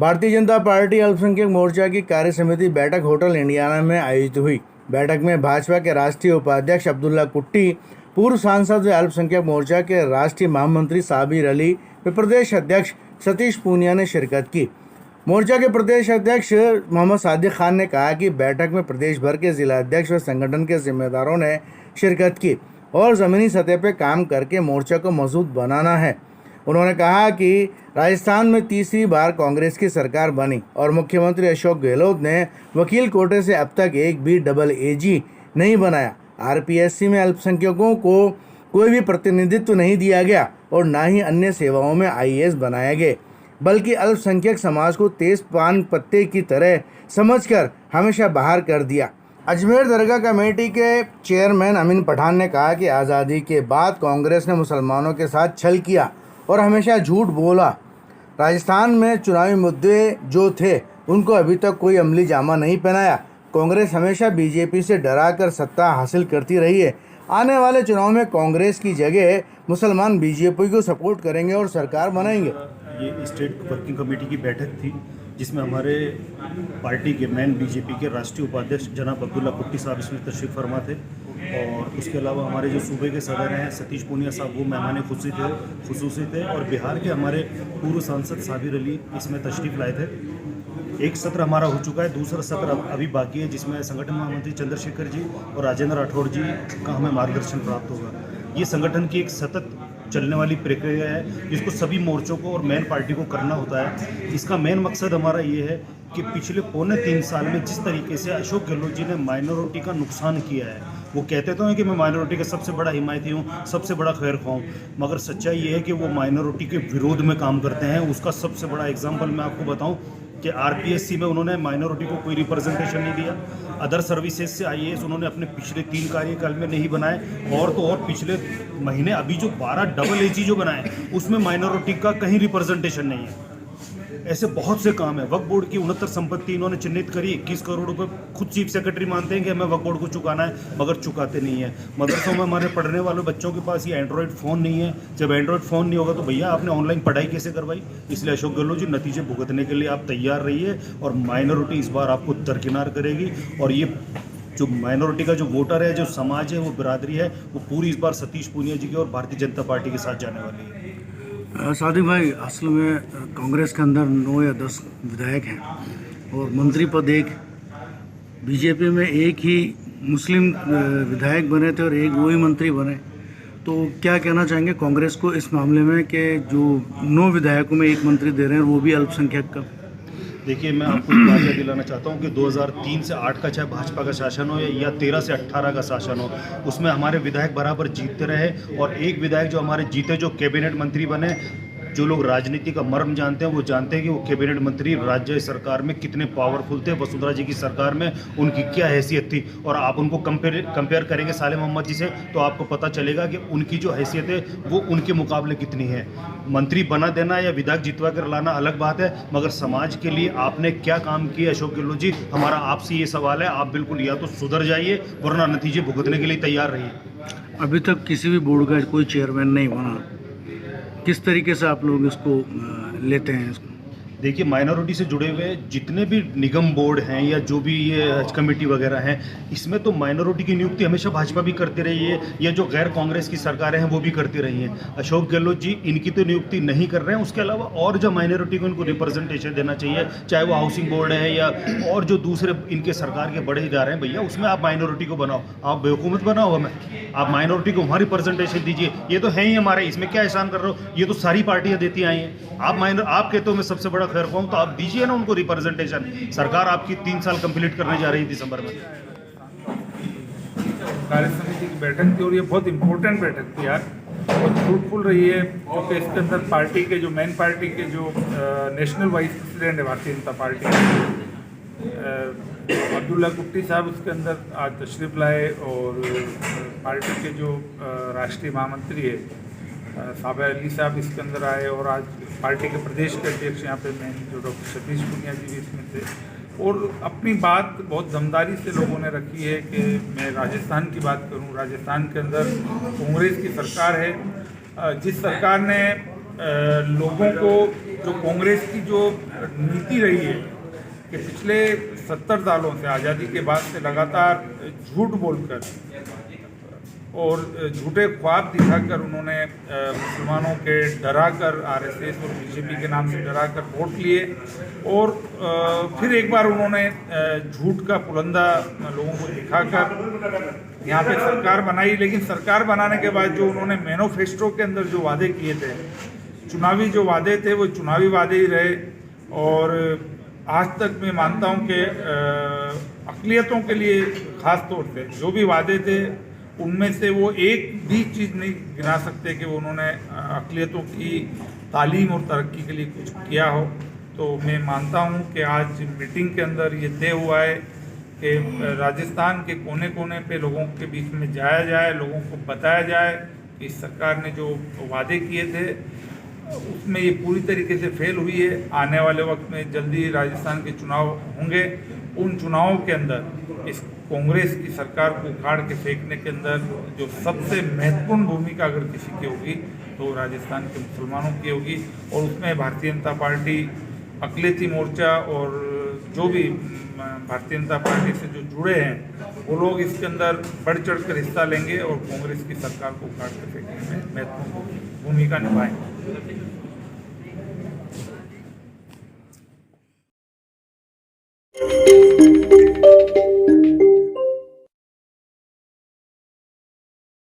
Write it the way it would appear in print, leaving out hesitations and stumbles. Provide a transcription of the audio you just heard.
Bharatiya Janata party अल्पसंख्यक मोर्चा की कार्य समिति बैठक होटल इंडियाना में आयोजित हुई। बैठक में भाजपा के राष्ट्रीय उपाध्यक्ष अब्दुल्ला कुट्टी, पूर्व सांसद व अल्पसंख्यक मोर्चा के राष्ट्रीय महामंत्री साबिर अली व प्रदेश अध्यक्ष सतीश पूनिया ने शिरकत की। मोर्चा के प्रदेश अध्यक्ष मोहम्मद सादिक खान ने कहा कि बैठक में प्रदेश भर के जिला अध्यक्ष व संगठन के जिम्मेदारों ने शिरकत की और ज़मीनी सतह पर काम करके मोर्चा को मजबूत बनाना है। उन्होंने कहा कि राजस्थान में तीसरी बार कांग्रेस की सरकार बनी और मुख्यमंत्री अशोक गहलोत ने वकील कोटे से अब तक एक भी AAG नहीं बनाया। RPSC में अल्पसंख्यकों को कोई भी प्रतिनिधित्व नहीं दिया गया और ना ही अन्य सेवाओं में IAS बनाए गए, बल्कि अल्पसंख्यक समाज को तेज पान पत्ते की तरह समझकर हमेशा बाहर कर दिया। अजमेर दरगाह कमेटी के चेयरमैन अमीन पठान ने कहा कि आज़ादी के बाद कांग्रेस ने मुसलमानों के साथ छल किया और हमेशा झूठ बोला। राजस्थान में चुनावी मुद्दे जो थे उनको अभी तक कोई अमली जामा नहीं पहनाया। कांग्रेस हमेशा बीजेपी से डराकर सत्ता हासिल करती रही है। आने वाले चुनाव में कांग्रेस की जगह मुसलमान बीजेपी को सपोर्ट करेंगे और सरकार बनाएंगे। ये स्टेट वर्किंग कमेटी की बैठक थी जिसमें हमारे पार्टी के मेन बीजेपी के राष्ट्रीय उपाध्यक्ष जनाब अब्दुल्ला कुट्टी साहब इसमें तशरीफ़ फरमा थे और उसके अलावा हमारे जो सूबे के सदर हैं सतीश पूनिया साहब वो मेहमान खुसूसी थे और बिहार के हमारे पूर्व सांसद साबिर अली इसमें तशरीफ़ लाए थे। एक सत्र हमारा हो चुका है, दूसरा सत्र अभी बाकी है जिसमें संगठन महामंत्री चंद्रशेखर जी और राजेंद्र राठौड़ जी का हमें मार्गदर्शन प्राप्त होगा। ये संगठन की एक सतत चलने वाली प्रक्रिया है जिसको सभी मोर्चों को और मेन पार्टी को करना होता है। इसका मेन मकसद हमारा ये है कि पिछले 3.25 साल में जिस तरीके से अशोक गहलोत जी ने माइनॉरिटी का नुकसान किया है, वो कहते तो हैं कि मैं माइनॉरिटी का सबसे बड़ा हिमायती हूँ, सबसे बड़ा खैर ख्वाह हूँ, मगर सच्चाई ये है कि वो माइनॉरिटी के विरोध में काम करते हैं। उसका सबसे बड़ा एग्जाम्पल मैं आपको बताऊँ कि RPSC में उन्होंने माइनॉरिटी को कोई रिप्रेजेंटेशन नहीं दिया। अदर सर्विसेज से IAS उन्होंने अपने पिछले 3 कार्यकाल में नहीं बनाए और तो और पिछले महीने अभी जो 12 AAG जो बनाए उसमें माइनॉरिटी का कहीं रिप्रेजेंटेशन नहीं है। ऐसे बहुत से काम है। वक्फ बोर्ड की 69 संपत्ति इन्होंने चिन्हित करी, 21 करोड़ रुपए खुद चीफ सेक्रेटरी मानते हैं कि हमें वक्फ बोर्ड को चुकाना है, मगर चुकाते नहीं है। मदरसों में हमारे पढ़ने वाले बच्चों के पास ये एंड्रॉयड फ़ोन नहीं है। जब एंड्रॉयड फ़ोन नहीं होगा तो भैया आपने ऑनलाइन पढ़ाई कैसे करवाई? इसलिए अशोक गहलोत जी नतीजे भुगतने के लिए आप तैयार रहिए और माइनॉरिटी इस बार आपको दरकिनार करेगी और ये जो माइनॉरिटी का जो वोटर है, जो समाज है, वो बिरादरी है, वो पूरी इस बार सतीश पूनिया जी की और भारतीय जनता पार्टी के साथ जाने वाली है। सादिक भाई, असल में कांग्रेस के अंदर 9 या 10 विधायक हैं और मंत्री पद एक, बीजेपी में एक ही मुस्लिम विधायक बने थे और एक वही मंत्री बने। तो क्या कहना चाहेंगे कांग्रेस को इस मामले में कि जो 9 विधायकों में एक मंत्री दे रहे हैं वो भी अल्पसंख्यक का? देखिए, मैं आपको बात दिलाना चाहता हूँ कि 2003 से 8 का चाहे भाजपा का शासन हो या 13 से 18 का शासन हो, उसमें हमारे विधायक बराबर जीतते रहे और एक विधायक जो हमारे जीते, जो कैबिनेट मंत्री बने, जो लोग राजनीति का मर्म जानते हैं वो जानते हैं कि वो कैबिनेट मंत्री राज्य सरकार में कितने पावरफुल थे। वसुंधरा जी की सरकार में उनकी क्या हैसियत थी और आप उनको कंपेयर करेंगे साले मोहम्मद जी से तो आपको पता चलेगा कि उनकी जो हैसियत है वो उनके मुकाबले कितनी है। मंत्री बना देना या विधायक जितवा कर लाना अलग बात है, मगर समाज के लिए आपने क्या काम किया अशोक गहलोत जी? हमारा आपसे ये सवाल है, आप बिल्कुल या तो सुधर जाइए वरना नतीजे भुगतने के लिए तैयार रहिए। अभी तक किसी भी बोर्ड का कोई चेयरमैन नहीं बना, किस तरीके से आप लोग इसको लेते हैं इसको? देखिए, माइनॉरिटी से जुड़े हुए जितने भी निगम बोर्ड हैं या जो भी ये हज कमेटी वगैरह हैं, इसमें तो माइनॉरिटी की नियुक्ति हमेशा भाजपा भी करती रही है या जो गैर कांग्रेस की सरकारें हैं वो भी करती रही हैं। अशोक गहलोत जी इनकी तो नियुक्ति नहीं कर रहे हैं, उसके अलावा और जो माइनॉरिटी को इनको रिप्रेजेंटेशन देना चाहिए, चाहे वो हाउसिंग बोर्ड है या और जो दूसरे इनके सरकार के बड़े इदारे हैं, भैया उसमें आप माइनॉरिटी को बनाओ, आप बेवकूफ़ बनाओ हमें, आप माइनॉरिटी को वहाँ रिप्रेजेंटेशन दीजिए। ये तो है ही हमारे, इसमें क्या एहसान कर रहे हो? ये तो सारी पार्टियाँ देती आई हैं। आप कहते हो मैं सबसे बड़ा खैर ख्वाह हूं, तो आप दीजिए ना उनको रिप्रेजेंटेशन। सरकार आपकी 3 साल कंप्लीट करने जा रही है दिसंबर में। कार्य समिति की बैठक थी और ये बहुत इंपॉर्टेंट बैठक थी यार, बहुत फ्रूटफुल रही है क्योंकि इसके अंदर पार्टी के जो मेन पार्टी के जो नेशनल वाइस प्रेसिडेंट है भारतीय जनता पार्टी अब्दुल्ला कुट्टी साहब इसके अंदर आज तशरीफ लाए और पार्टी के जो राष्ट्रीय महामंत्री है साबिर अली साहब इसके अंदर आए और आज पार्टी के प्रदेश के अध्यक्ष यहाँ पे मेन जो डॉक्टर सतीश पूनिया जी भी इसमें थे और अपनी बात बहुत दमदारी से लोगों ने रखी है कि मैं राजस्थान की बात करूं। राजस्थान के अंदर कांग्रेस की सरकार है, जिस सरकार ने लोगों को जो कांग्रेस की जो नीति रही है कि पिछले 70 सालों से आज़ादी के बाद से लगातार झूठ बोलकर और झूठे ख्वाब दिखाकर उन्होंने मुसलमानों के डराकर आरएसएस और बीजेपी के नाम से डराकर वोट लिए और फिर एक बार उन्होंने झूठ का पुलंदा लोगों को दिखाकर यहाँ पे सरकार बनाई। लेकिन सरकार बनाने के बाद जो उन्होंने मैनिफेस्टो के अंदर जो वादे किए थे, चुनावी जो वादे थे, वो चुनावी वादे ही रहे। और आज तक मैं मानता हूँ कि अक़लियतों के लिए ख़ास तौर पे जो भी वादे थे उनमें से वो एक भी चीज़ नहीं गिना सकते कि उन्होंने अक़लियतों की तालीम और तरक्की के लिए कुछ किया हो। तो मैं मानता हूँ कि आज मीटिंग के अंदर ये तय हुआ है कि राजस्थान के कोने कोने पे लोगों के बीच में जाया जाए, लोगों को बताया जाए कि इस सरकार ने जो वादे किए थे उसमें ये पूरी तरीके से फेल हुई है। आने वाले वक्त में जल्दी राजस्थान के चुनाव होंगे, उन चुनावों के अंदर इस कांग्रेस की सरकार को उखाड़ के फेंकने के अंदर जो सबसे महत्वपूर्ण भूमिका अगर किसी की होगी तो राजस्थान के मुसलमानों की होगी। और उसमें भारतीय जनता पार्टी, अक़लियती मोर्चा और जो भी भारतीय जनता पार्टी से जो जुड़े हैं वो लोग इसके अंदर बढ़ चढ़ कर हिस्सा लेंगे और कांग्रेस की सरकार को उखाड़ के फेंकने में महत्वपूर्ण भूमिका निभाएंगे।